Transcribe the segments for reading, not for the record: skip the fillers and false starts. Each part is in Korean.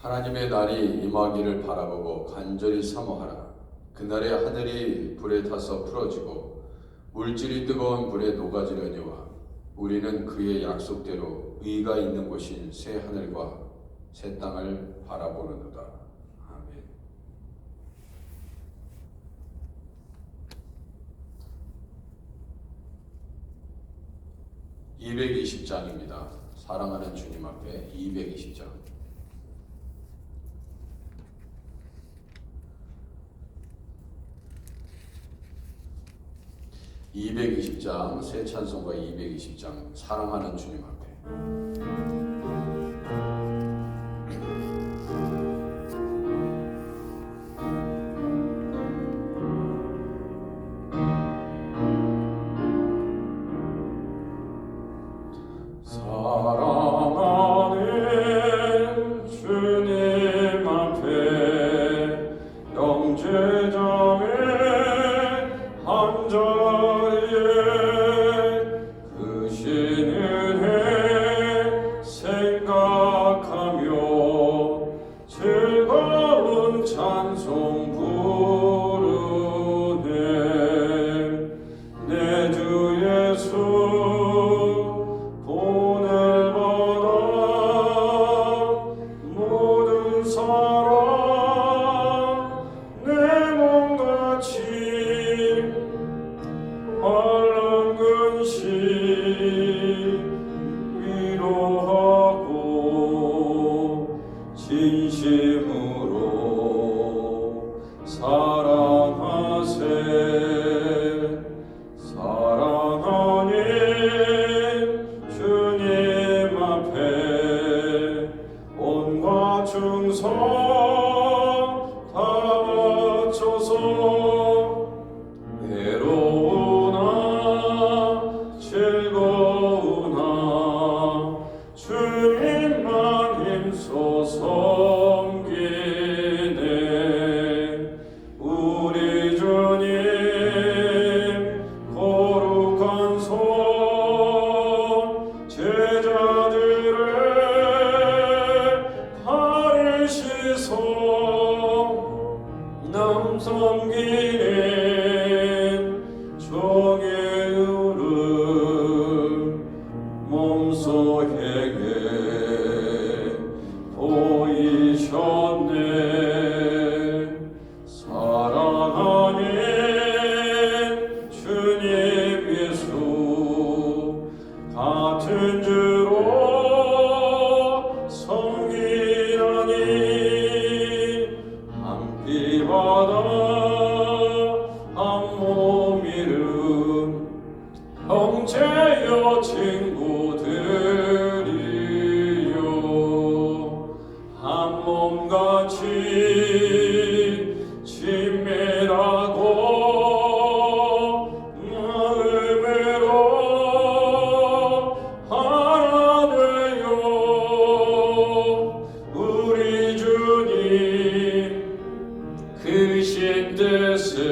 하나님의 날이 임하기를 바라보고 간절히 사모하라. 그날에 하늘이 불에 타서 풀어지고 물질이 뜨거운 불에 녹아지려니와 우리는 그의 약속대로 의가 있는 곳인 새 하늘과 새 땅을 바라보는도다. 아멘. (220장입니다) 사랑하는 주님 앞에 220장. 220장 새 찬송가 220장 사랑하는 주님 앞에. 사랑하는 주님 앞에 영제장에 한자리에 그 신은혜 생각하며 즐거운 찬송 부르네. 내 주 예수 본을 받아 모든 사랑 내 몸같이 헐렁 근심 위로하고 진심으로 사랑하세. 사랑하니 주님 앞에 온과 충성 다 바쳐서 외로우나 즐거우나 주님만 힘써 섬기네. 우리 주님 거룩한 손 제자들의 발을 씻어 남 섬기는 종의 의를 몸소 행해 보이셨네. 사랑하는 주님 예수 같은 주로 섬기라니 한 피 받아 한 몸 이룬 형제여 친구들이여 한 몸같이 친밀하고 마음으로 하나 되어 우리 주님 크신 뜻을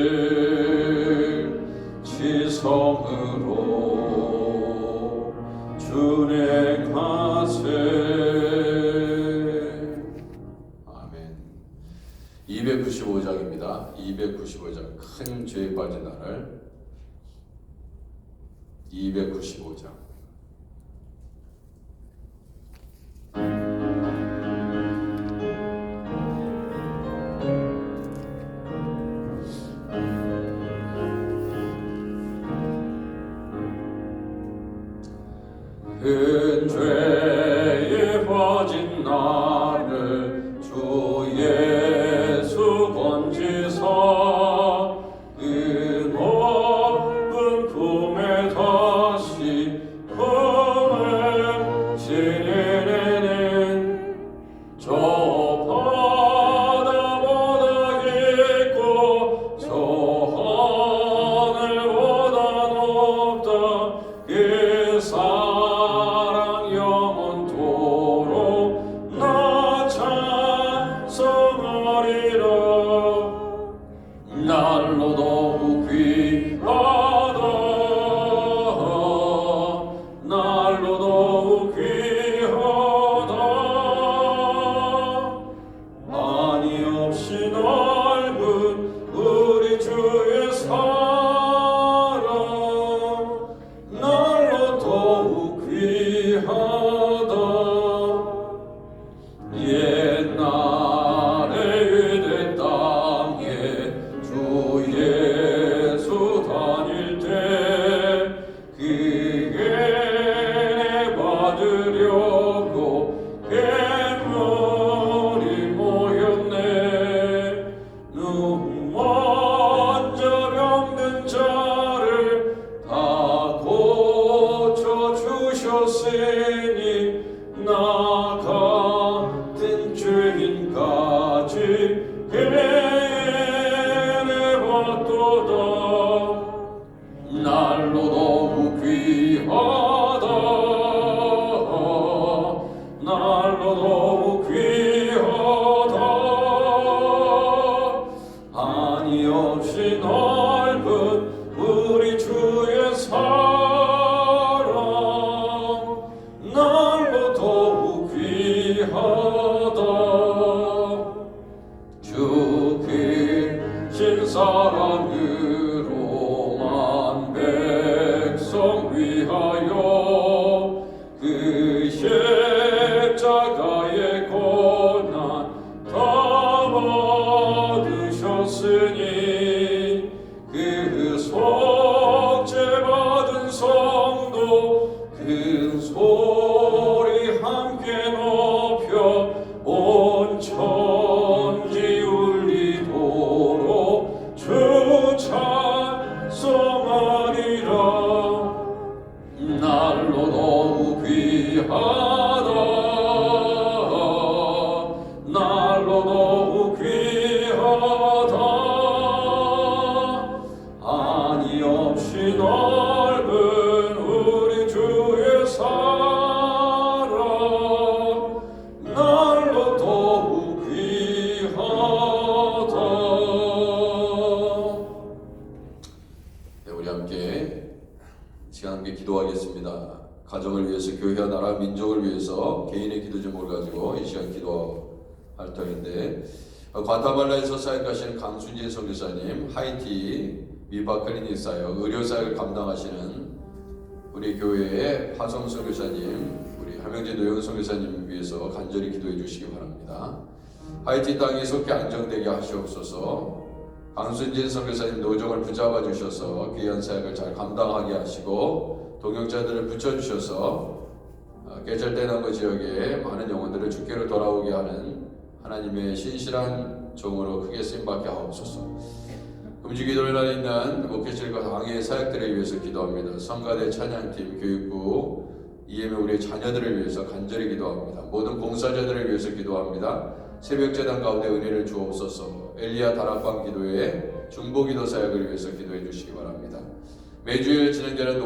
지성으로 준행하세. 아멘. 295장입니다. 295장 큰 죄에 빠진 나를. 295장. 큰 죄에 빠진 나를 주 예수 건지사 그 높은 품에 다시 날로 더욱 귀하다. 한이 없이 넓은 우리 주의 사랑 날로 더욱 귀하다. 주 크신 사랑으로만 백성 위하여 그 십자가의 고난 다 받으셨으니 그 속죄받은 성도 큰 소리 함께 높여 온 천지 울리도록 주 찬송하리라. 날로 더욱 귀하다. 날로 더욱 귀하다. 한이 없이 넓은 우리 주의 사랑 날로 더욱 귀하다. 네, 우리 함께 시간 함께 기도하겠습니다. 가정을 위해서, 교회와 나라, 민족을 위해서 개인의 기도 제목을 가지고 이 시간 기도할 터인데, 과타말라에서 사역하시는 강순재 선교사님, 하이티 미바클리닉 사역, 의료사역을 감당하시는 우리 교회의 화성 선교사님, 우리 함영재 노영 선교사님 위해서 간절히 기도해 주시기 바랍니다. 하이티 땅이 속히 안정되게 하시옵소서. 강순진 선교사님 노정을 붙잡아 주셔서 귀한 사역을 잘 감당하게 하시고, 동역자들을 붙여주셔서 계절대나무 지역에 많은 영혼들을 주께로 돌아오게 하는 하나님의 신실한 종으로 크게 쓰임받게 하옵소서. 금주기도를 안에 있는 목회실과 당의 사역들을 위해서 기도합니다. 성가대 찬양팀, 교육부, EM의 우리의 자녀들을 위해서 간절히 기도합니다. 모든 봉사자들을 위해서 기도합니다. 새벽재단 가운데 은혜를 주옵소서. 엘리야 다락방 기도회 중보기도 사역을 위해서 기도해 주시기 바랍니다. 매주일 진행되는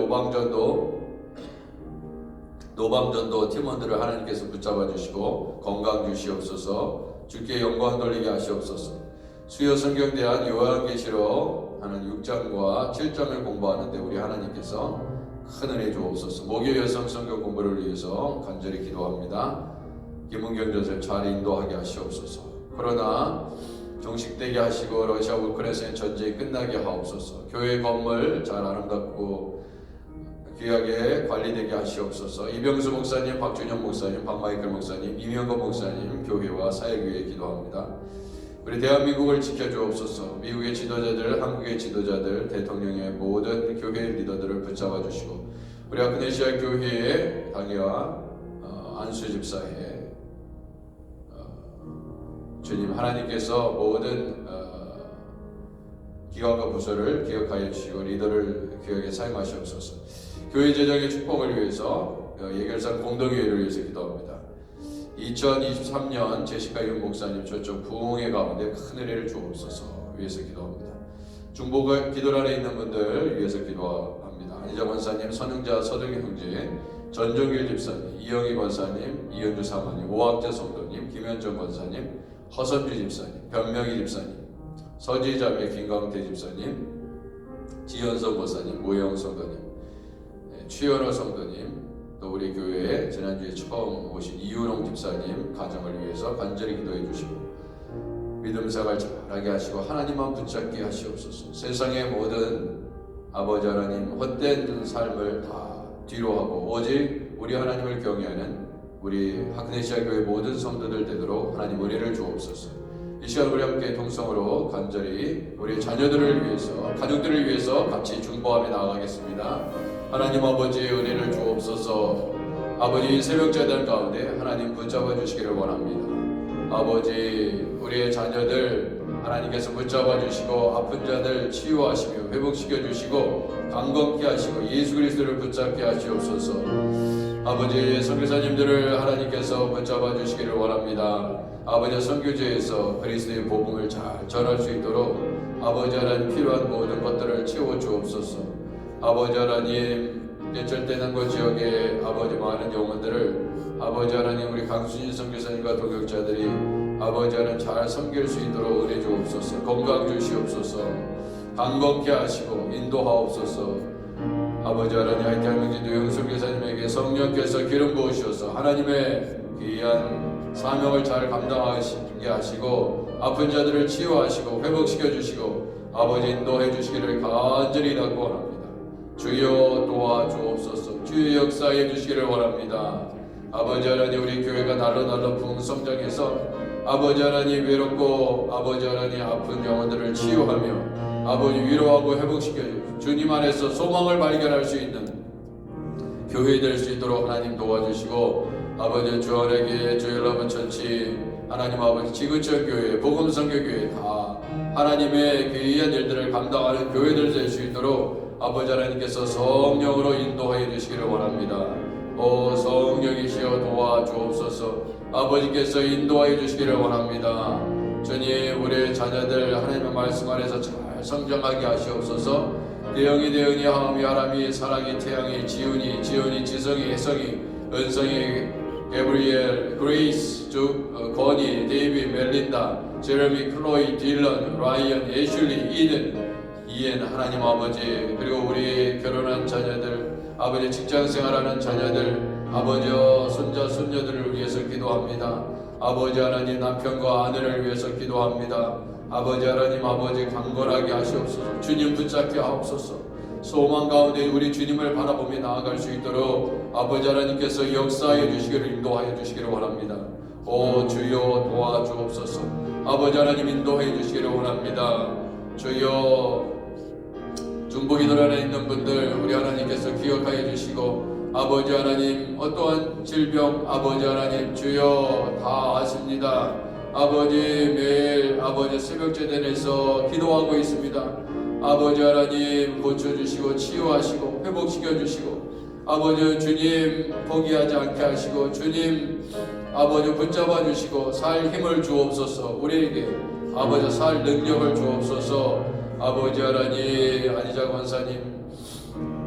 노방전도 팀원들을 하나님께서 붙잡아 주시고 건강 주시옵소서. 주께 영광 돌리게 하시옵소서. 수요 성경대학 요한계시록 하는 6장과 7장을 공부하는데 우리 하나님께서 큰 은혜 주옵소서. 목요 여성 성경 공부를 위해서 간절히 기도합니다. 김은경 전사를 잘 인도하게 하시옵소서. 그러나 종식되게 하시고 러시아 우크라이나 전쟁이 끝나게 하옵소서. 교회 건물 잘 아름답고 귀하게 관리되게 하시옵소서. 이병수 목사님, 박준영 목사님, 박마이클 목사님, 이명건 목사님 교회와 사역 위에 기도합니다. 우리 대한민국을 지켜주옵소서. 미국의 지도자들, 한국의 지도자들, 대통령의 모든 교회 리더들을 붙잡아 주시고 우리 아크네시아 교회의 당회와 안수 집사회 주님 하나님께서 모든 기관과 부서를 기억하여 주시고 리더를 귀하게 사용하시옵소서. 교회 재정의 축복을 위해서 예결산 공동회의를 위해서 기도합니다. 2023년 제시카 윤 목사님 저쪽 부흥회 가운데 큰 은혜를 주옵소서 위해서 기도합니다. 중보가 기도 안에 있는 분들 위해서 기도합니다. 안희정 원사님, 선흥자 서동희 형제, 전종길 집사님, 이영희 권사님, 이현주 사모님, 오학재 성도님, 김현정 권사님, 허선주 집사님, 변명희 집사님, 서지자매 김광태 집사님, 지현성 권사님, 모영 성도님, 최연호 성도님, 또 우리 교회에 지난주에 처음 오신 이유롱 집사님 가정을 위해서 간절히 기도해 주시고 믿음 생활 잘하게 하시고 하나님만 붙잡게 하시옵소서. 세상의 모든 아버지 하나님 헛된 삶을 다 뒤로 하고 오직 우리 하나님을 경외하는 우리 하크네시아 교회 모든 성도들 되도록 하나님 은혜를 주옵소서. 이 시간 우리 함께 동성으로 간절히 우리 자녀들을 위해서 가족들을 위해서 같이 중보하며 나아가겠습니다. 하나님 아버지의 은혜를 주옵소서. 아버지 새벽재단 가운데 하나님 붙잡아 주시기를 원합니다. 아버지 우리의 자녀들 하나님께서 붙잡아 주시고 아픈 자들 치유하시며 회복시켜 주시고 강건케 하시고 예수 그리스도를 붙잡게 하시옵소서. 아버지 선교사님들을 하나님께서 붙잡아 주시기를 원합니다. 아버지 선교제에서 그리스도의 복음을 잘 전할 수 있도록 아버지 하나님 필요한 모든 것들을 채워 주옵소서. 아버지 하나님 개철되는 그 지역에 아버지 많은 영혼들을 아버지 하나님 우리 강순진 선교사님과 동역자들이 아버지 하나님 잘 섬길 수 있도록 은혜 주옵소서. 건강 주시옵소서. 강건케 하시고 인도하옵소서. 아버지 하나님 하이탈명지 노영 선교사님에게 성령께서 기름 부으셔서 하나님의 귀한 사명을 잘 감당하시게 하시고 아픈 자들을 치유하시고 회복시켜 주시고 아버지 인도해 주시기를 간절히 원합니다. 주여 도와주옵소서. 주여 역사해 주시기를 원합니다. 아버지 하나님 우리 교회가 날로 풍성장해서 아버지 하나님 외롭고 아버지 하나님 아픈 영혼들을 치유하며 아버지 위로하고 회복시켜 주님 안에서 소망을 발견할 수 있는 교회 될 수 있도록 하나님 도와주시고 아버지 주안에게 주일러분 천치 하나님 아버지 지구촌 교회 복음성교교회 다 하나님의 귀한 일들을 감당하는 교회들 될 수 있도록 아버지 하나님께서 성령으로 인도하여 주시기를 원합니다. 오 성령이시여 도와주옵소서. 아버지께서 인도하여 주시기를 원합니다. 주님 우리의 자녀들 하나님의 말씀 안에서 잘 성장하게 하시옵소서. 대영이 대은이 하음이 하람이 사랑이 태양이 지훈이 지성이 혜성이 은성이 게브리엘 그레이스 건이 데이비 멜린다 제레미 클로이 딜런 라이언 애슐리 이엔 하나님 아버지 그리고 우리 결혼한 자녀들 아버지 직장생활하는 자녀들 아버지 손자 손녀들을 위해서 기도합니다. 아버지 하나님 남편과 아내를 위해서 기도합니다. 아버지 하나님 아버지 강건하게 하시옵소서. 주님 붙잡게 하옵소서. 소망 가운데 우리 주님을 바라보며 나아갈 수 있도록 아버지 하나님께서 역사해 주시기를 인도하여 주시기를 원합니다. 오 주여 도와주옵소서. 아버지 하나님 인도해 주시기를 원합니다. 주여 중보기도 안에 있는 분들 우리 하나님께서 기억하여 주시고 아버지 하나님 어떠한 질병 아버지 하나님 주여 다 아십니다. 아버지 매일 아버지 새벽제단에서 기도하고 있습니다. 아버지 하나님 고쳐주시고 치유하시고 회복시켜주시고 아버지 주님 포기하지 않게 하시고 주님 아버지 붙잡아 주시고 살 힘을 주옵소서. 우리에게 아버지 살 능력을 주옵소서. 아버지 하나님 안희자 권사님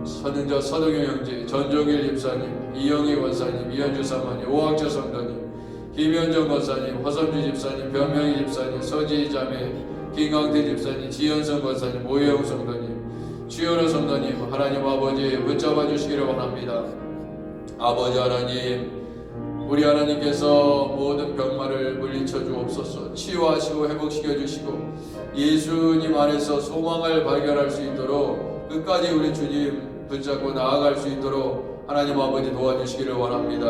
선은자 서동영 형제 전종일 집사님 이영희 권사님 이현주 사모님 오학재 성도님 김현정 권사님 허선주 집사님 변명희 집사님 서지희 자매 김강태 집사님 지현성 권사님 오혜영 성도님 주연호 성도님 하나님 아버지 붙잡아 주시기를 원합니다. 아버지 하나님 우리 하나님께서 모든 병마를 물리쳐 주옵소서. 치유하시고 회복시켜 주시고 예수님 안에서 소망을 발견할 수 있도록 끝까지 우리 주님 붙잡고 나아갈 수 있도록 하나님 아버지 도와주시기를 원합니다.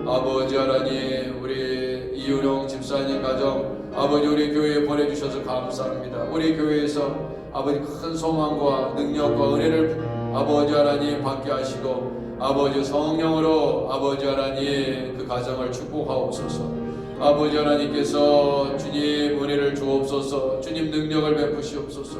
아버지 하나님 우리 이윤영 집사님 가정 아버지 우리 교회에 보내주셔서 감사합니다. 우리 교회에서 아버지 큰 소망과 능력과 은혜를 아버지 하나님 받게 하시고 아버지 성령으로 아버지 하나님 그 가정을 축복하옵소서. 아버지 하나님께서 주님 은혜를 주옵소서. 주님 능력을 베푸시옵소서.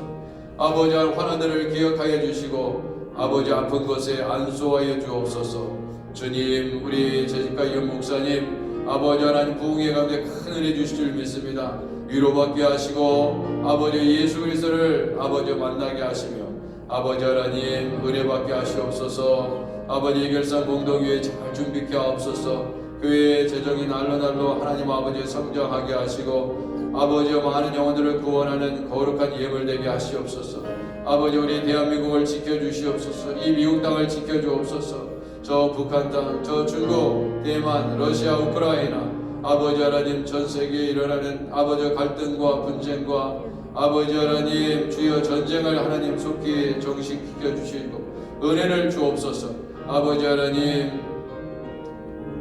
아버지 환난들을 기억하여 주시고 아버지 아픈 곳에 안수하여 주옵소서. 주님 우리 재직가 이현 목사님 아버지 하나님 부흥의 가운데 큰 은혜 주실 줄 믿습니다. 위로받게 하시고 아버지 예수 그리스도를 아버지 만나게 하시며 아버지 하나님 은혜 받게 하시옵소서. 아버지 결산 공동회에 잘 준비케 하옵소서. 교회의 재정이 날로 하나님 아버지 성장하게 하시고 아버지 많은 영혼들을 구원하는 거룩한 예물 되게 하시옵소서. 아버지 우리 대한민국을 지켜주시옵소서. 이 미국 땅을 지켜주옵소서. 저 북한 땅, 저 중국, 대만, 러시아, 우크라이나 아버지 하나님 전 세계에 일어나는 아버지 갈등과 분쟁과 아버지 하나님 주여 전쟁을 하나님 속히 정식시켜 주시고 은혜를 주옵소서. 아버지 하나님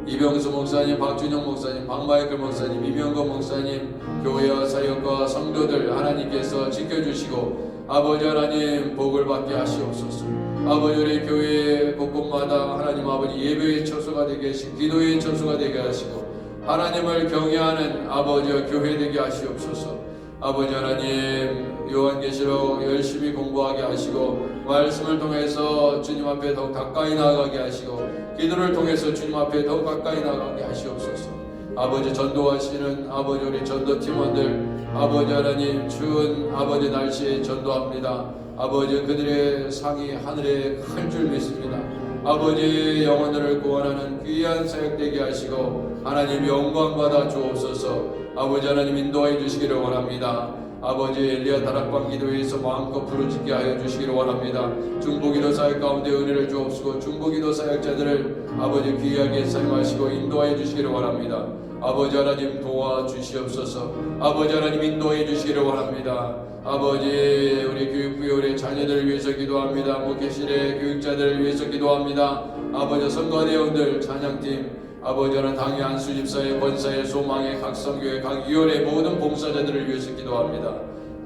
이병수 목사님, 박준영 목사님, 박마이클 목사님, 이명건 목사님 교회와 사역과 성도들 하나님께서 지켜주시고 아버지 하나님 복을 받게 하시옵소서. 아버지 우리 교회 곳곳마다 하나님 아버지 예배의 처소가 되게 하시고 기도의 처소가 되게 하시고 하나님을 경외하는 아버지와 교회 되게 하시옵소서. 아버지 하나님 요한계시록 열심히 공부하게 하시고 말씀을 통해서 주님 앞에 더욱 가까이 나아가게 하시고 기도를 통해서 주님 앞에 더욱 가까이 나아가게 하시옵소서. 아버지 전도하시는 아버지 우리 전도팀원들 아버지 하나님 추운 아버지 날씨에 전도합니다. 아버지 그들의 상이 하늘에 클 줄 믿습니다. 아버지 영혼들을 구원하는 귀한 사역 되게 하시고 하나님 영광 받아 주옵소서. 아버지 하나님 인도하여 주시기를 원합니다. 아버지 엘리야 다락방 기도회에서 마음껏 부르짖게 하여 주시기를 원합니다. 중보기도 사역 가운데 은혜를 주옵시고 중보기도 사역자들을 아버지 귀하게 사용하시고 인도하여 주시기를 원합니다. 아버지 하나님 도와주시옵소서. 아버지 하나님 인도해 주시기를 원합니다. 아버지 우리 교육부의 자녀들을 위해서 기도합니다. 목회실의 교육자들을 위해서 기도합니다. 아버지 선거대원들 찬양팀 아버지 하나님 당의 안수 집사의 권사의 소망의 각 성교회 각 위원회 모든 봉사자들을 위해서 기도합니다.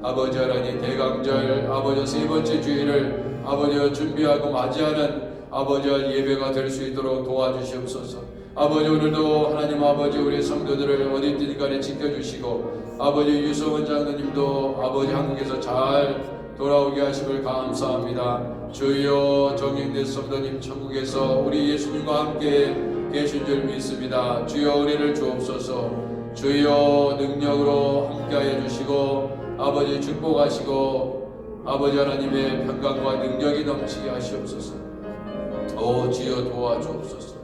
아버지 하나님 대강절 아버지 세 번째 주일을 아버지 준비하고 맞이하는 아버지 예배가 될 수 있도록 도와주시옵소서. 아버지 오늘도 하나님 아버지 우리 성도들을 어디든 간에 지켜주시고 아버지 유성원 장로님도 아버지 한국에서 잘 돌아오게 하심을 감사합니다. 주여 정영대 성도님 천국에서 우리 예수님과 함께 계신 줄 믿습니다. 주여 은혜를 주옵소서. 주여 능력으로 함께하여 주시고 아버지 축복하시고 아버지 하나님의 평강과 능력이 넘치게 하시옵소서. 오 주여 도와주옵소서.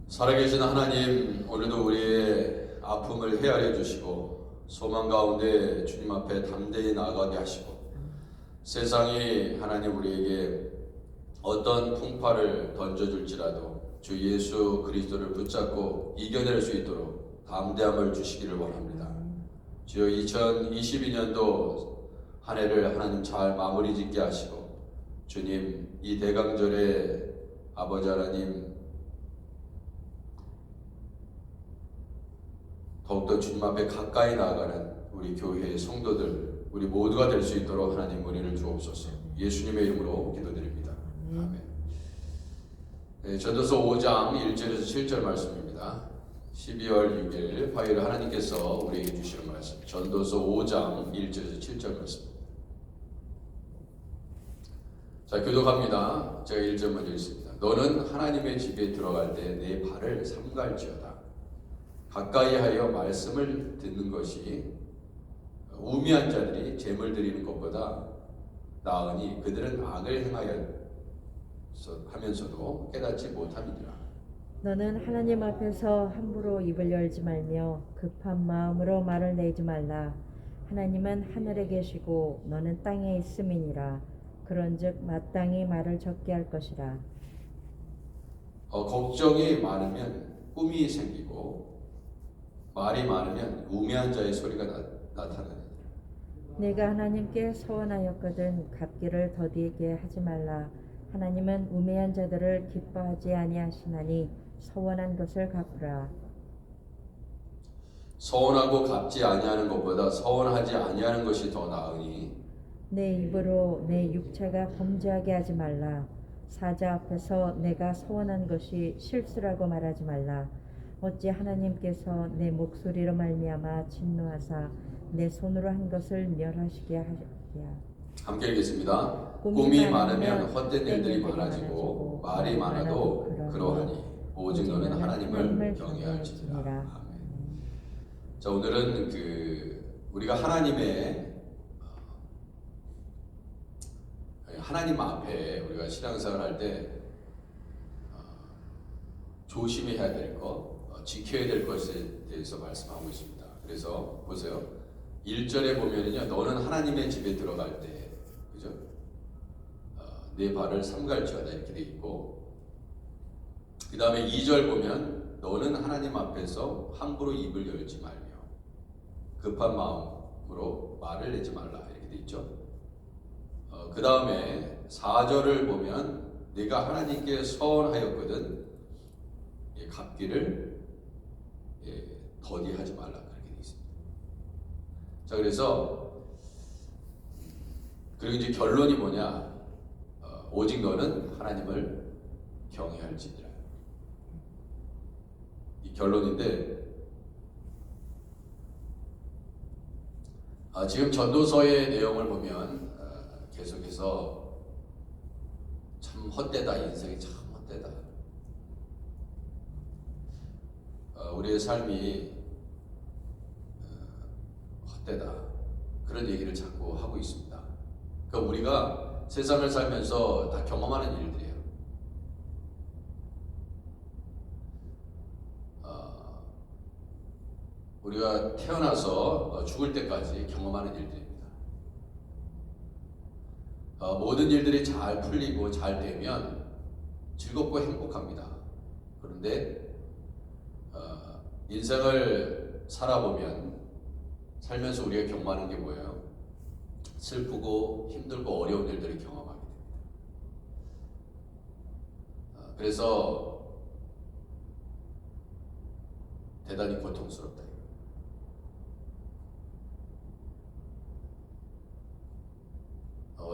살아계신 하나님, 오늘도 우리의 아픔을 헤아려 주시고 소망 가운데 주님 앞에 담대히 나아가게 하시고 세상이 하나님 우리에게 어떤 풍파를 던져줄지라도 주 예수 그리스도를 붙잡고 이겨낼 수 있도록 담대함을 주시기를 원합니다. 주여 2022년도 한 해를 하나님 잘 마무리 짓게 하시고 주님 이 대강절에 아버지 하나님 더욱더 주님 앞에 가까이 나아가는 우리 교회의 성도들 우리 모두가 될 수 있도록 하나님 은혜를 주옵소서. 예수님의 이름으로 기도드립니다. 아멘. 네, 전도서 5장 1절에서 7절 말씀입니다. 12월 6일 화요일 하나님께서 우리에게 주시는 말씀 전도서 5장 1절에서 7절 말씀. 자, 교독합니다. 제가 1절 먼저 읽습니다. 너는 하나님의 집에 들어갈 때 내 발을 삼갈지어다. 가까이 하여 말씀을 듣는 것이 우미한 자들이 재물 드리는 것보다 나으니 그들은 악을 하면서도 깨닫지 못함이니라. 너는 하나님 앞에서 함부로 입을 열지 말며 급한 마음으로 말을 내지 말라. 하나님은 하늘에 계시고 너는 땅에 있음이니라. 그런즉 마땅히 말을 적게 할 것이라. 걱정이 많으면 꿈이 생기고 말이 많으면 우매한 자의 소리가 나타나느니라. 내가 하나님께 서원하였거든 갚기를 더디게 하지 말라. 하나님은 우매한 자들을 기뻐하지 아니하시나니 서원한 것을 갚으라. 서원하고 갚지 아니하는 것보다 서원하지 아니하는 것이 더 나으니 내 입으로 내 육체가 범죄하게 하지 말라. 사자 앞에서 내가 서원한 것이 실수라고 말하지 말라. 어찌 하나님께서 내 목소리로 말미암아 진노하사 내 손으로 한 것을 멸하시게 하랴. 함께 읽겠습니다. 꿈이 많으면 헛된 일들이 많아지고 말이 많아도 그러하니 오직 너는 하나님을 경외할지니라. 아멘. 자, 오늘은 우리가 하나님 앞에 우리가 신앙생활 할 때 조심해야 될 것, 지켜야 될 것에 대해서 말씀하고 있습니다. 그래서 보세요. 1절에 보면은요, 너는 하나님의 집에 들어갈 때, 그죠? 내 발을 삼갈지어다 이렇게 돼 있고, 그 다음에 2절 보면 너는 하나님 앞에서 함부로 입을 열지 말며 급한 마음으로 말을 내지 말라 이렇게 돼 있죠. 그 다음에 4절을 보면 내가 하나님께 서원하였거든 갚기를 더디하지 말라 그렇게 되어 있습니다. 자, 그래서 그리고 이제 결론이 뭐냐? 오직 너는 하나님을 경외할지니라. 이 결론인데 지금 전도서의 내용을 보면 계속해서 참 헛되다, 인생이 참 헛되다. 우리의 삶이 헛되다. 그런 얘기를 자꾸 하고 있습니다. 그러니까 우리가 세상을 살면서 다 경험하는 일들이에요. 우리가 태어나서 죽을 때까지 경험하는 일들입니다. 모든 일들이 잘 풀리고 잘 되면 즐겁고 행복합니다. 그런데 인생을 살아보면 살면서 우리가 경험하는 게 뭐예요? 슬프고 힘들고 어려운 일들을 경험하게 됩니다. 그래서 대단히 고통스럽다.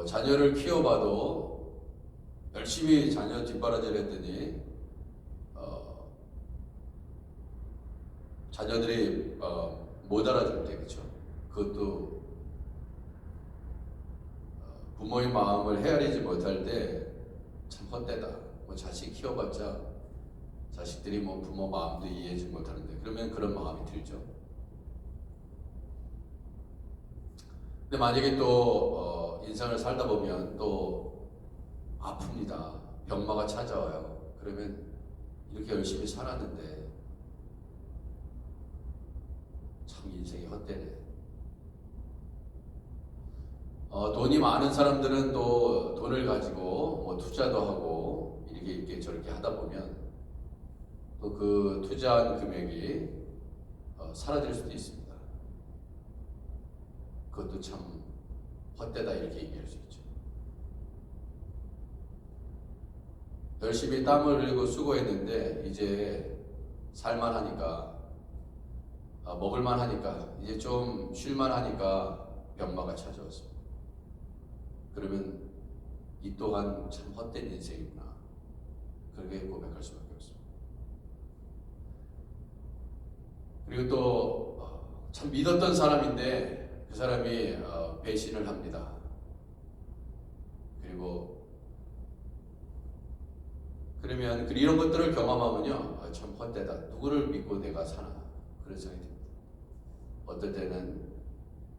자녀를 키워봐도 열심히 자녀 뒷바라지를 했더니 자녀들이 못 알아줄 때, 그렇죠? 그것도 부모의 마음을 헤아리지 못할 때 참 헛되다. 뭐 자식 키워봤자 자식들이 뭐 부모 마음도 이해하지 못하는데, 그러면 그런 마음이 들죠. 근데 만약에 또 인생을 살다 보면 또 아픕니다. 병마가 찾아와요. 그러면 이렇게 열심히 살았는데 참 인생이 헛되네. 돈이 많은 사람들은 또 돈을 가지고 뭐 투자도 하고 이렇게 저렇게 하다 보면 또 그 투자한 금액이 사라질 수도 있습니다. 그것도 참 헛되다 이렇게 얘기할 수 있죠. 열심히 땀을 흘리고 수고했는데 이제 살만하니까, 먹을만하니까, 이제 좀 쉴만하니까 병마가 찾아왔습니다. 그러면 이 또한 참 헛된 인생이구나, 그렇게 고백할 수밖에 없습니다. 그리고 또 참 믿었던 사람인데 그 사람이 배신을 합니다. 그리고 그러면 이런 것들을 경험하면요, 참 헛되다. 누구를 믿고 내가 사나, 그런 생각이 듭니다. 어떨 때는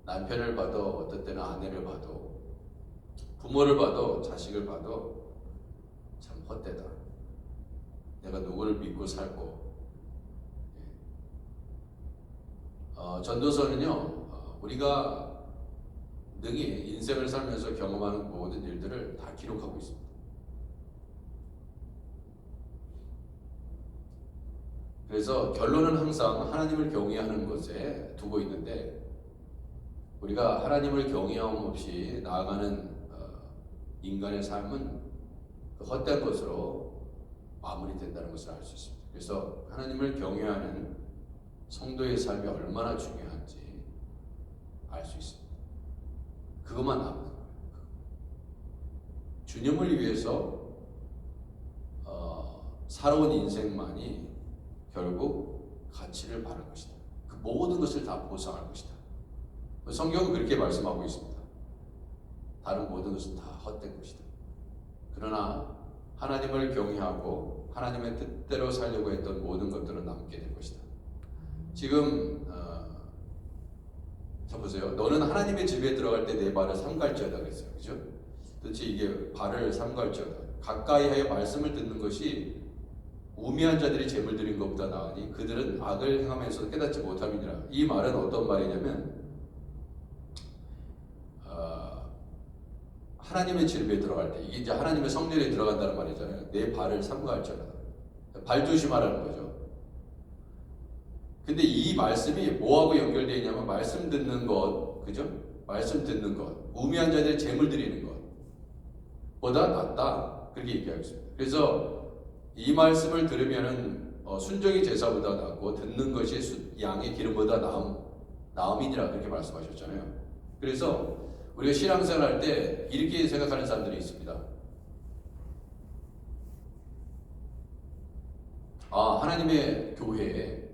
남편을 봐도, 어떨 때는 아내를 봐도, 부모를 봐도, 자식을 봐도 참 헛되다. 내가 누구를 믿고 살고. 전도서는요, 우리가 능히 인생을 살면서 경험하는 모든 일들을 다 기록하고 있습니다. 그래서 결론은 항상 하나님을 경외하는 것에 두고 있는데, 우리가 하나님을 경외함 없이 나아가는 인간의 삶은 그 헛된 것으로 마무리된다는 것을 알 수 있습니다. 그래서 하나님을 경외하는 성도의 삶이 얼마나 중요한지 알 수 있습니다. 그것만 남는 거예요. 주님을 위해서 살아온 인생만이 결국 가치를 바를 것이다. 그 모든 것을 다 보상할 것이다. 성경은 그렇게 말씀하고 있습니다. 다른 모든 것은 다 헛된 것이다. 그러나 하나님을 경외하고 하나님의 뜻대로 살려고 했던 모든 것들은 남게 될 것이다. 지금 자 보세요. 너는 하나님의 집에 들어갈 때 내 발을 삼갈지어다 그랬어요. 그죠? 도대체 이게 발을 삼갈지어다. 가까이 하여 말씀을 듣는 것이 우매한 자들이 재물 드린 것보다 나으니 그들은 악을 행하면서 깨닫지 못함이니라. 이 말은 어떤 말이냐면 하나님의 집에 들어갈 때, 이게 이제 하나님의 성전에 들어간다는 말이잖아요. 내 발을 삼가할지어다. 발 조심하라는 거죠. 근데 이 말씀이 뭐하고 연결되어 있냐면 말씀 듣는 것, 그죠? 말씀 듣는 것, 우매한 자들의 재물 드리는 것 보다 낫다, 그렇게 얘기하고 있습니다. 그래서 이 말씀을 들으면은 순종이 제사보다 낫고 듣는 것이 양의 기름보다 나음이니라, 그렇게 말씀하셨잖아요. 그래서 우리가 신앙생활 할 때 이렇게 생각하는 사람들이 있습니다. 하나님의 교회에,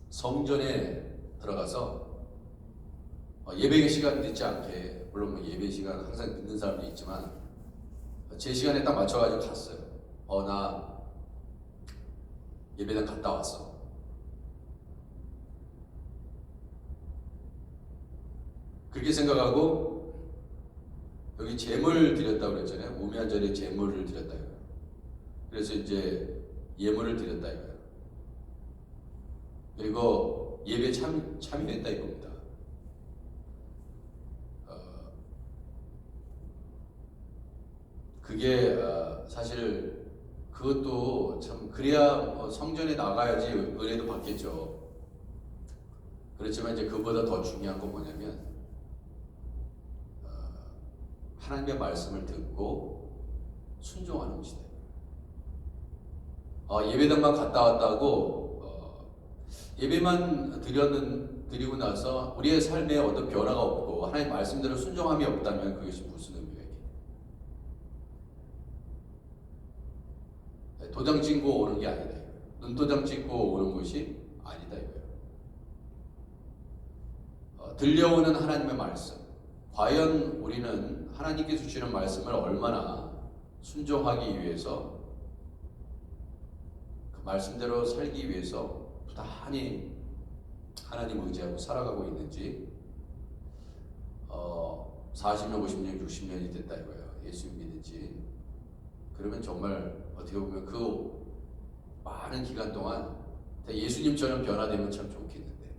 성전에 들어가서 예배 시간 늦지 않게, 물론 뭐 예배 시간 항상 늦는 사람도 있지만 제 시간에 딱 맞춰가지고 갔어요. 나 예배당 갔다 왔어. 그렇게 생각하고 여기 제물 드렸다고 그랬잖아요. 우매한 자리에 제물을 드렸다 이거예요. 그래서 이제 예물을 드렸다 이거예요. 그리고 예배 참여했다 이겁니다. 그게 사실 그것도 참 그래야 성전에 나가야지 은혜도 받겠죠. 그렇지만 이제 그보다 더 중요한 건 뭐냐면 하나님의 말씀을 듣고 순종하는 것이다. 예배당만 갔다 왔다고 예배만 드리고 나서 우리의 삶에 어떤 변화가 없고 하나님 말씀대로 순종함이 없다면 그것이 무슨 의미가 있겠어요? 도장 찍고 오는 게 아니다. 눈도장 찍고 오는 것이 아니다 이거예요. 들려오는 하나님의 말씀. 과연 우리는 하나님께서 주시는 말씀을 얼마나 순종하기 위해서 그 말씀대로 살기 위해서 부단히 하나님 의지하고 살아가고 있는지 40년, 50년, 60년이 됐다 이거예요. 예수 믿는지. 그러면 정말 어떻게 보면 그 많은 기간 동안 예수님처럼 변화되면 참 좋겠는데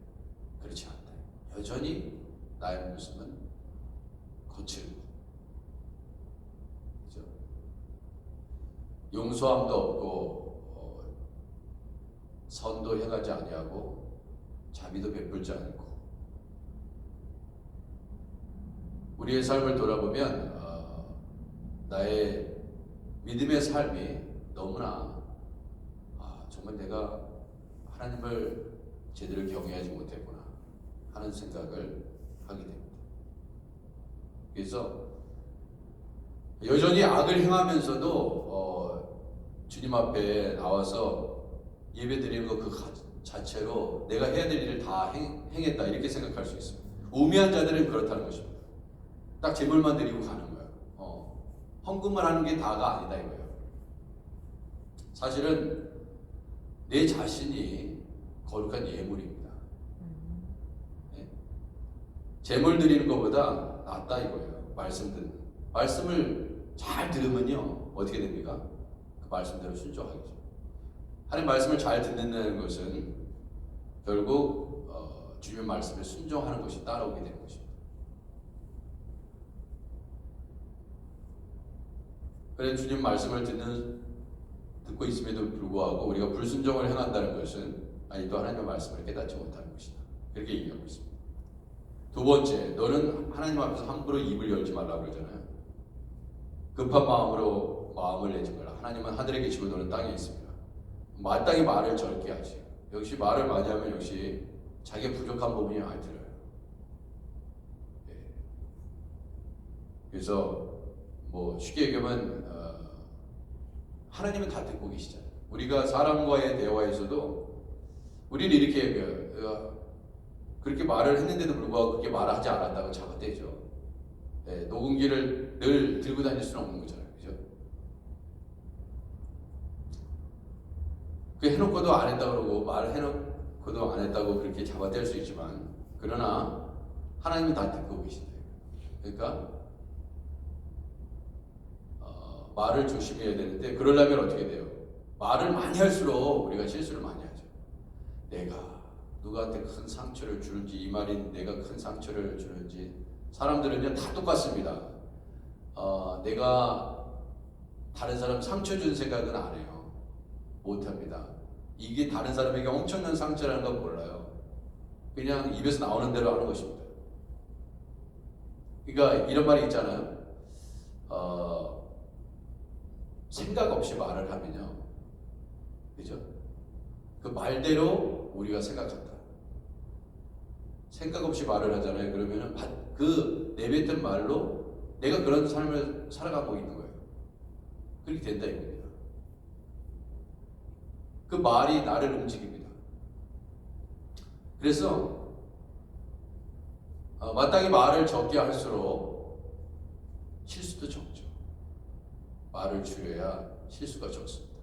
그렇지 않다. 여전히 나의 모습은 거칠고, 그죠? 용서함도 없고 선도 행하지 아니하고 자비도 베풀지 않고. 우리의 삶을 돌아보면 나의 믿음의 삶이 너무나 정말 내가 하나님을 제대로 경외하지 못했구나 하는 생각을 하게 됩니다. 그래서 여전히 악을 행하면서도 주님 앞에 나와서 예배 드리는 것 그 자체로 내가 해야 될 일을 다 행했다 이렇게 생각할 수 있습니다. 우매한 자들은 그렇다는 것입니다. 딱 제물만 드리고 가는 거예요. 헌금만 하는 게 다가 아니다 이거예요. 사실은 내 자신이 거룩한 예물입니다. 네? 제물 드리는 것보다 낫다 이거예요. 말씀을 잘 들으면요 어떻게 됩니까? 그 말씀대로 순종하겠죠. 하나님 말씀을 잘 듣는다는 것은 결국 주님 말씀에 순종하는 것이 따라오게 되는 것입니다. 그래서 주님 말씀을 듣고 있음에도 불구하고 우리가 불순종을 행한다는 것은 아직도 하나님의 말씀을 깨닫지 못하는 것이다. 그렇게 얘기하고 있습니다. 두 번째, 너는 하나님 앞에서 함부로 입을 열지 말라고 그러잖아요. 급한 마음으로 마음을 내지 말라. 하나님은 하늘에 계시고 너는 땅에 있습니다. 마땅히 말을 절게 하지. 역시 말을 많이 하면 역시 자기 부족한 부분이 많이 들어요. 네. 그래서 뭐 쉽게 얘기하면 하나님은 다 듣고 계시잖아요. 우리가 사람과의 대화에서도 우리는 이렇게 얘기해요. 그렇게 말을 했는데도 불구하고 그렇게 말하지 않았다고 잡아떼죠. 네, 녹음기를 늘 들고 다닐 수는 없는 거잖아요. 그죠? 그 해놓고도 안 했다 그러고 말해놓고도 안 했다고 그렇게 잡아뗄 수 있지만 그러나 하나님은 다 듣고 계신다. 그러니까 말을 조심해야 되는데 그러려면 어떻게 돼요? 말을 많이 할수록 우리가 실수를 많이 하죠. 내가 누구한테 큰 상처를 주는지 이 말이 내가 큰 상처를 주는지 사람들은요 다 똑같습니다. 내가 다른 사람 상처 준 생각은 안 해요. 못합니다. 이게 다른 사람에게 엄청난 상처라는 건 몰라요. 그냥 입에서 나오는 대로 하는 것입니다. 그러니까 이런 말이 있잖아요. 생각 없이 말을 하면요, 그죠? 그 말대로 우리가 생각한다. 생각 없이 말을 하잖아요. 그러면은 그 내뱉은 말로 내가 그런 삶을 살아가고 있는 거예요. 그렇게 된다 이겁니다. 그 말이 나를 움직입니다. 그래서 마땅히 말을 적게 할수록 실수도 적죠. 말을 줄여야 실수가 적습니다.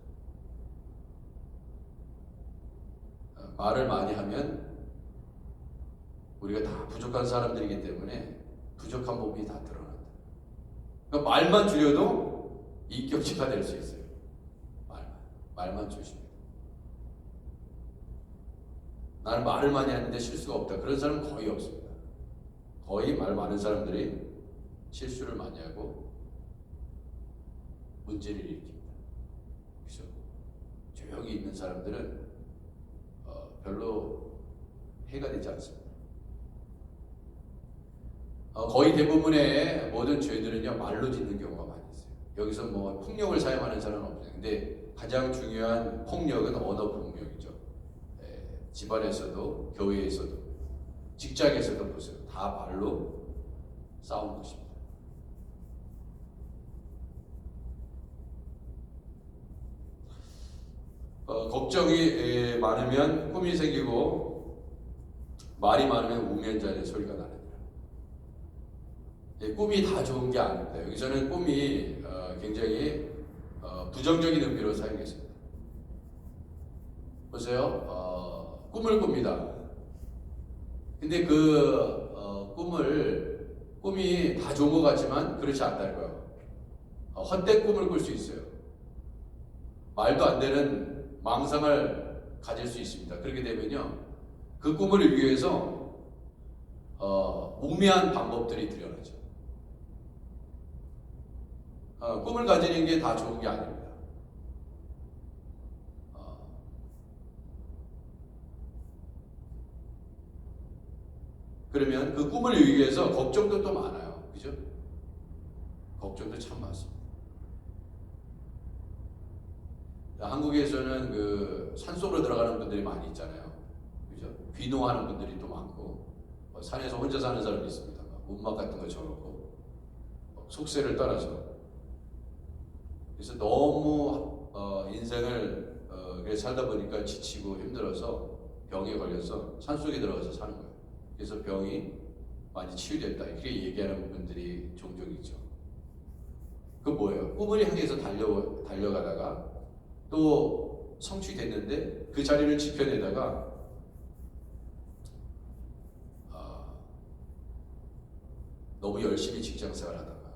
말을 많이 하면 우리가 다 부족한 사람들이기 때문에 부족한 부분이 다 드러난다. 그러니까 말만 줄여도 인격체가 될 수 있어요. 말만 조심해요. 나는 말을 많이 하는데 실수가 없다. 그런 사람은 거의 없습니다. 거의 말 많은 사람들이 실수를 많이 하고 문제를 일으킵니다. 그렇죠? 조용히 있는 사람들은 별로 해가 되지 않습니다. 거의 대부분의 모든 죄들은요 말로 짓는 경우가 많이 있어요. 여기서 뭐 폭력을 사용하는 사람은 없어요. 근데 가장 중요한 폭력은 언어 폭력이죠. 집안에서도 교회에서도 직장에서도 보세요. 다 말로 싸우는 것입니다. 걱정이 많으면 꿈이 생기고 말이 많으면 우면자의 소리가 나느니라. 꿈이 다 좋은 게 아닙니다. 여기서는 꿈이 굉장히 부정적인 의미로 사용했습니다. 보세요. 꿈을 꿉니다. 근데 그 꿈이 다 좋은 것 같지만 그렇지 않다는 거예요. 헛된 꿈을 꿀 수 있어요. 말도 안 되는 망상을 가질 수 있습니다. 그렇게 되면요, 그 꿈을 이루기 위해서 우매한 방법들이 들여나죠. 꿈을 가지는 게 다 좋은 게 아닙니다. 그러면 그 꿈을 이루기 위해서 걱정도 또 많아요. 그죠? 걱정도 참 많습니다. 한국에서는 그 산속으로 들어가는 분들이 많이 있잖아요. 그죠? 귀농하는 분들이 또 많고, 산에서 혼자 사는 사람이 있습니다. 움막 같은 거 쳐놓고, 속세를 따라서. 그래서 너무 인생을 살다 보니까 지치고 힘들어서 병에 걸려서 산속에 들어가서 사는 거예요. 그래서 병이 많이 치유됐다 이렇게 얘기하는 분들이 종종 있죠. 그 뭐예요? 꿈을 향해서 달려가다가 또 성취됐는데 그 자리를 지켜내다가 너무 열심히 직장생활 하다가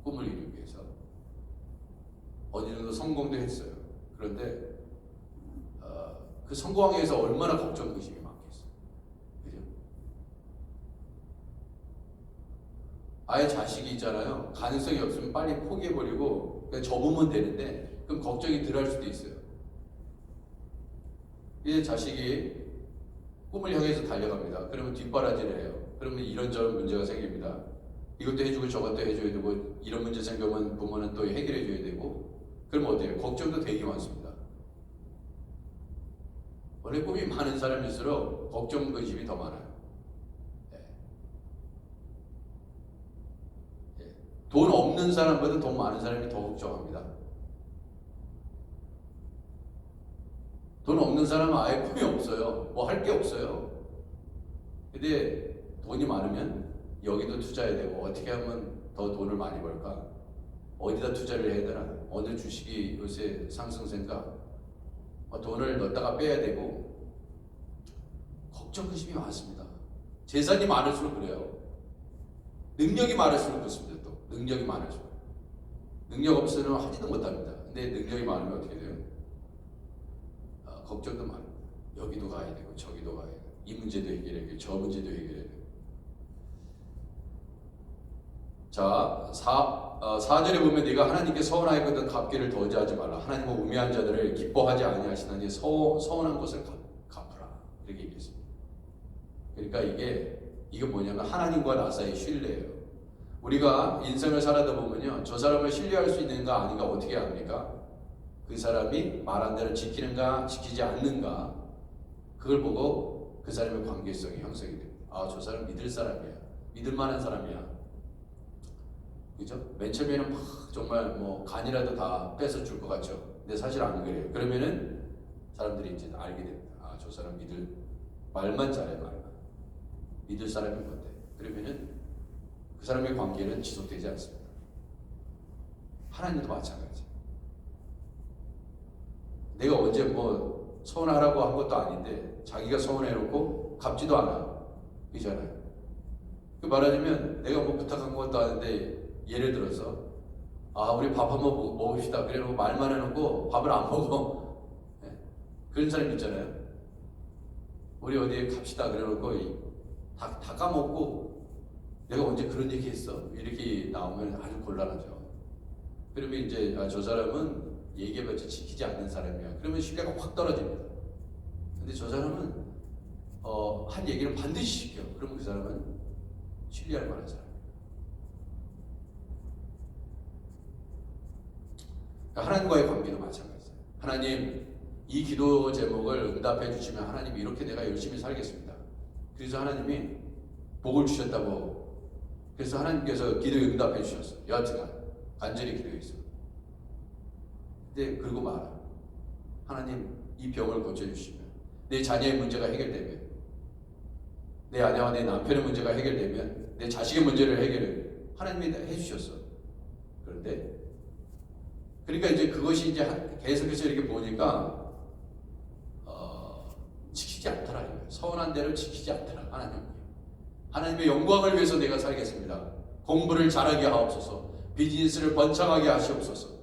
꿈을 이루기 위해서 어느 정도 성공도 했어요. 그런데 그 성공하기 위해서 얼마나 걱정 의심이 많겠어요. 그죠? 아예 자식이 있잖아요. 가능성이 없으면 빨리 포기해버리고 그냥 접으면 되는데 그럼 걱정이 덜 할 수도 있어요. 이제 자식이 꿈을 향해서 달려갑니다. 그러면 뒷바라지를 해요. 그러면 이런저런 문제가 생깁니다. 이것도 해주고 저것도 해줘야 되고 이런 문제 생기면 부모는 또 해결해줘야 되고 그럼 어때요? 걱정도 되게 많습니다. 원래 꿈이 많은 사람일수록 걱정 의심이 더 많아요. 돈 없는 사람보다 돈 많은 사람이 더 걱정합니다. 돈 없는 사람은 아예 꿈이 없어요. 뭐 할 게 없어요. 근데 돈이 많으면 여기도 투자해야 되고 어떻게 하면 더 돈을 많이 벌까? 어디다 투자를 해야 되나? 어느 주식이 요새 상승세인가? 돈을 넣었다가 빼야 되고 걱정 의심이 많습니다. 재산이 많을수록 그래요. 능력이 많을수록 그렇습니다. 또 능력이 많을수록 능력 없으면 하지도 못합니다. 근데 능력이 많으면 어떻게 돼요? 걱정도 많아요. 여기도 가야 되고 저기도 가야 되고 이 문제도 해결해야 되고 저 문제도 해결해야 되고. 자, 4절에 보면 네가 하나님께 서운하였거든 갚기를 더디하지 말라. 하나님은 우매한 자들을 기뻐하지 아니하시나니 서운한 것을 갚으라. 이렇게 얘기했습니다. 그러니까 이게 뭐냐면 하나님과 나 사이의 신뢰예요. 우리가 인생을 살아다 보면요, 저 사람을 신뢰할 수 있는가 아닌가 어떻게 합니까? 그 사람이 말한 대로 지키는가 지키지 않는가 그걸 보고 그 사람의 관계성이 형성이 됩니다. 아, 저 사람 믿을 사람이야. 믿을 만한 사람이야. 그죠? 맨 처음에는 막 정말 뭐 간이라도 다 뺏어 줄 것 같죠. 근데 사실 안 그래요. 그러면은 사람들이 이제 알게 됩니다. 아, 저 사람 말만 잘해, 말만. 믿을 사람이 뭔데? 그러면은 그 사람의 관계는 지속되지 않습니다. 하나님도 마찬가지. 내가 언제 뭐 서운하라고 한 것도 아닌데 자기가 서운해놓고 갚지도 않아. 이잖아요. 그 말하자면 내가 뭐 부탁한 것도 아닌데 예를 들어서 우리 밥 한번 먹읍시다. 그래놓고 말만 해놓고 밥을 안 먹어. 네. 그런 사람 있잖아요. 우리 어디에 갑시다. 그래놓고 다 까먹고 내가 언제 그런 얘기 했어? 이렇게 나오면 아주 곤란하죠. 그러면 이제 저 사람은 얘기해봤자 지키지 않는 사람이야. 그러면 신뢰가 확 떨어집니다. 근데 저 사람은 한 얘기를 반드시 지켜. 그러면 그 사람은 신뢰할 만한 사람이에요. 하나님과의 관계도 마찬가지예요. 하나님, 이 기도 제목을 응답해 주시면 하나님 이렇게 내가 열심히 살겠습니다. 그래서 하나님이 복을 주셨다고. 그래서 하나님께서 기도에 응답해 주셨어요. 여하튼간 간절히 기도했어. 근데 그러고 말아. 하나님, 이 병을 고쳐주시면, 내 자녀의 문제가 해결되면, 내 아내와 내 남편의 문제가 해결되면, 내 자식의 문제를 해결해. 하나님이 해주셨어. 그런데 그러니까 이제 그것이 이제 계속해서 이렇게 보니까 지키지 않더라. 서운한 대로 지키지 않더라. 하나님의 영광을 위해서 내가 살겠습니다. 공부를 잘하게 하옵소서. 비즈니스를 번창하게 하시옵소서.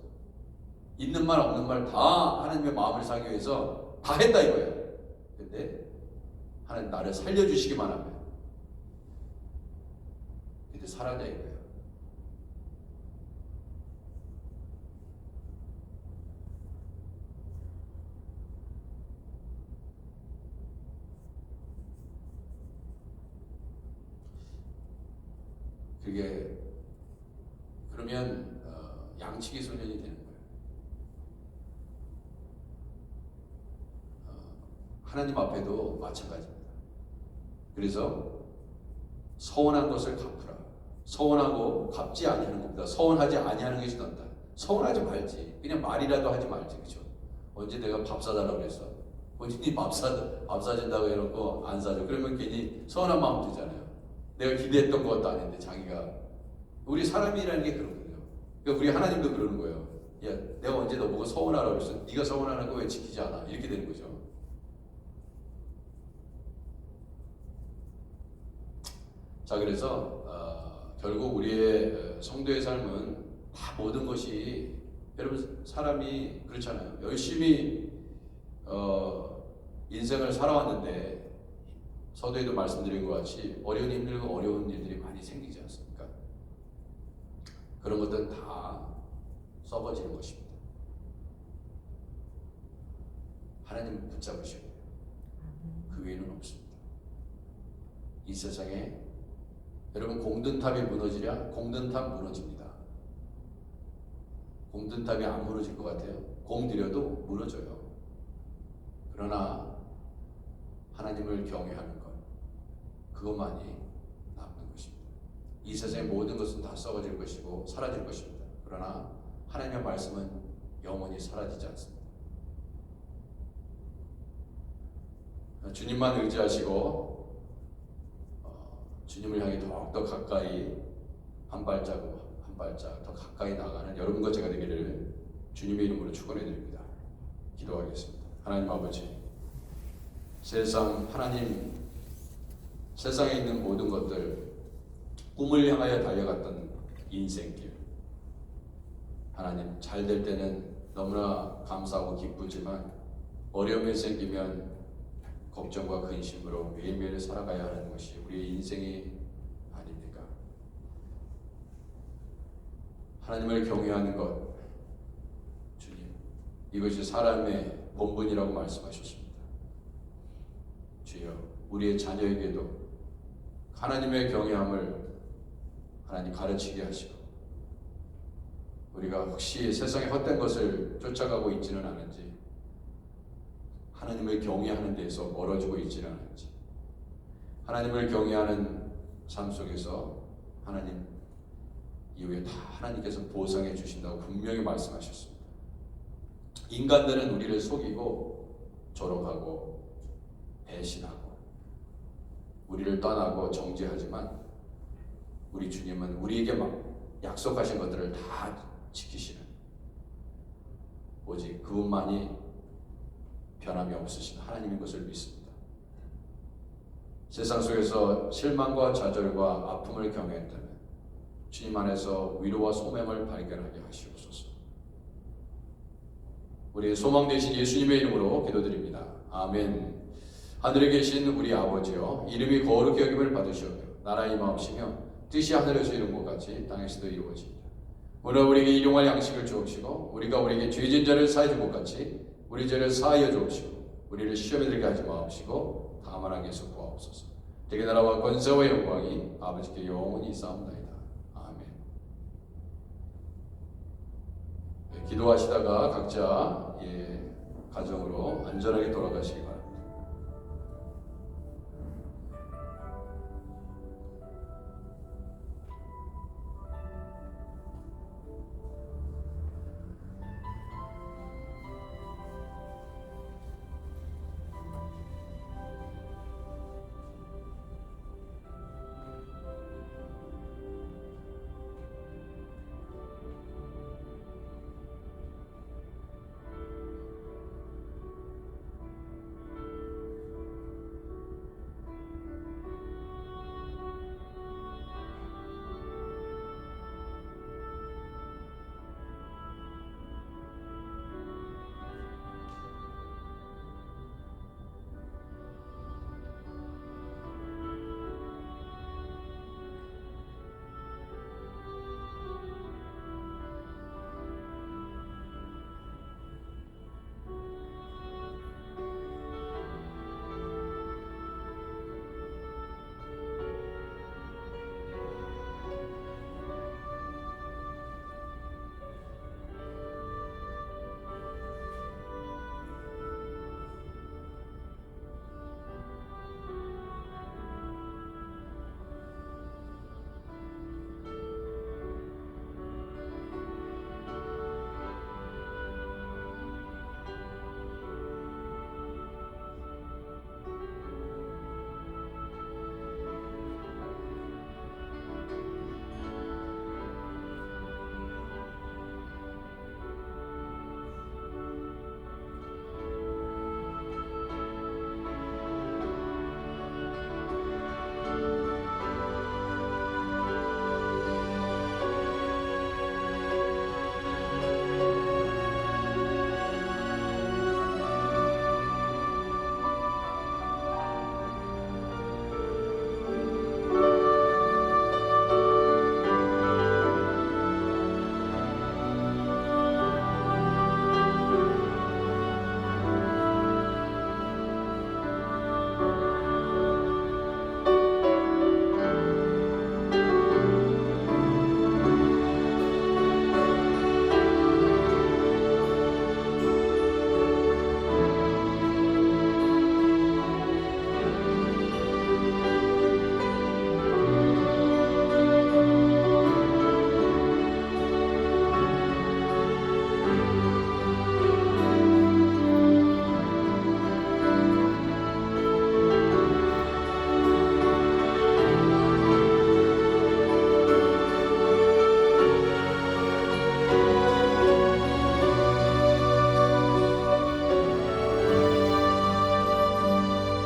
있는 말 없는 말 다 하나님의 마음을 사기 위해서 다 했다 이거예요. 근데 하나님 나를 살려주시기만 하면 근데 사라져 이거예요. 그게 그러면 양치기 소년이 되는 거예요. 하나님 앞에도 마찬가지입니다. 그래서 서운한 것을 갚으라. 서운하고 갚지 아니하는 겁니다. 서운하지 아니하는 것이 낫다. 서운하지 말지. 그냥 말이라도 하지 말지. 그죠? 언제 내가 밥 사달라고 그랬어? 본인이 밥 사준다고 해놓고 안 사줘. 그러면 괜히 서운한 마음 들잖아요. 내가 기대했던 것도 아닌데 자기가. 우리 사람이라는 게 그렇거든요. 그러니까 우리 하나님도 그러는 거예요. 야, 내가 언제 너 보고 서운하라고 그랬어? 네가 서운하는 거 왜 지키지 않아? 이렇게 되는 거죠. 자, 그래서 결국 우리의 성도의 삶은 다 모든 것이, 여러분 사람이 그렇잖아요. 열심히 인생을 살아왔는데 서두에도 말씀드린 것 같이 힘들고 어려운 일들이 많이 생기지 않습니까? 그런 것들은 다 썩어지는 것입니다. 하나님 붙잡으셔야 돼요. 그 외에는 없습니다. 이 세상에 여러분 공든탑이 무너지랴? 공든탑 무너집니다. 공든탑이 안 무너질 것 같아요? 공 들여도 무너져요. 그러나 하나님을 경외하는 것, 그것만이 남는 것입니다. 이 세상의 모든 것은 다 썩어질 것이고 사라질 것입니다. 그러나 하나님의 말씀은 영원히 사라지지 않습니다. 주님만 의지하시고 주님을 향해 더욱더 가까이 한 발짝 더 가까이 나가는 여러분과 제가 되기를 주님의 이름으로 축원해 드립니다. 기도하겠습니다. 하나님 아버지, 세상에 있는 모든 것들, 꿈을 향하여 달려갔던 인생길, 하나님 잘 될 때는 너무나 감사하고 기쁘지만 어려움이 생기면 걱정과 근심으로 매일매일 살아가야 하는 것이 우리의 인생이 아닙니까? 하나님을 경외하는 것, 주님, 이것이 사람의 본분이라고 말씀하셨습니다. 주여, 우리의 자녀에게도 하나님의 경외함을 하나님 가르치게 하시고, 우리가 혹시 세상의 헛된 것을 쫓아가고 있지는 않은지, 하나님을 경외하는 데에서 멀어지고 있지는 않은지, 하나님을 경외하는 삶 속에서 하나님 이후에 다 하나님께서 보상해 주신다고 분명히 말씀하셨습니다. 인간들은 우리를 속이고 조롱하고 배신하고 우리를 떠나고 정죄하지만 우리 주님은 우리에게 막 약속하신 것들을 다 지키시는, 오직 그분만이 변함이 없으신 하나님인 것을 믿습니다. 세상 속에서 실망과 좌절과 아픔을 경험했다면 주님 안에서 위로와 소명을 발견하게 하시옵소서. 우리의 소망 되신 예수님의 이름으로 기도드립니다. 아멘. 하늘에 계신 우리 아버지여, 이름이 거룩히 여김을 받으시오며 나라의 임하옵시며 뜻이 하늘에서 이룬 것 같이 땅에서도 이루어지이다. 오늘 우리에게 일용할 양식을 주옵시고 우리가 우리에게 죄진 자를 사하여 준 것 같이 우리 죄를 사하여 주옵시고 우리를 시험에 들게 하지 마옵시고 다만 악에서 구하옵소서. 대개 나라와 권세와 영광이 아버지께 영원히 있사옵나이다. 아멘. 기도하시다가 각자 가정으로 안전하게 돌아가시기 바랍니다.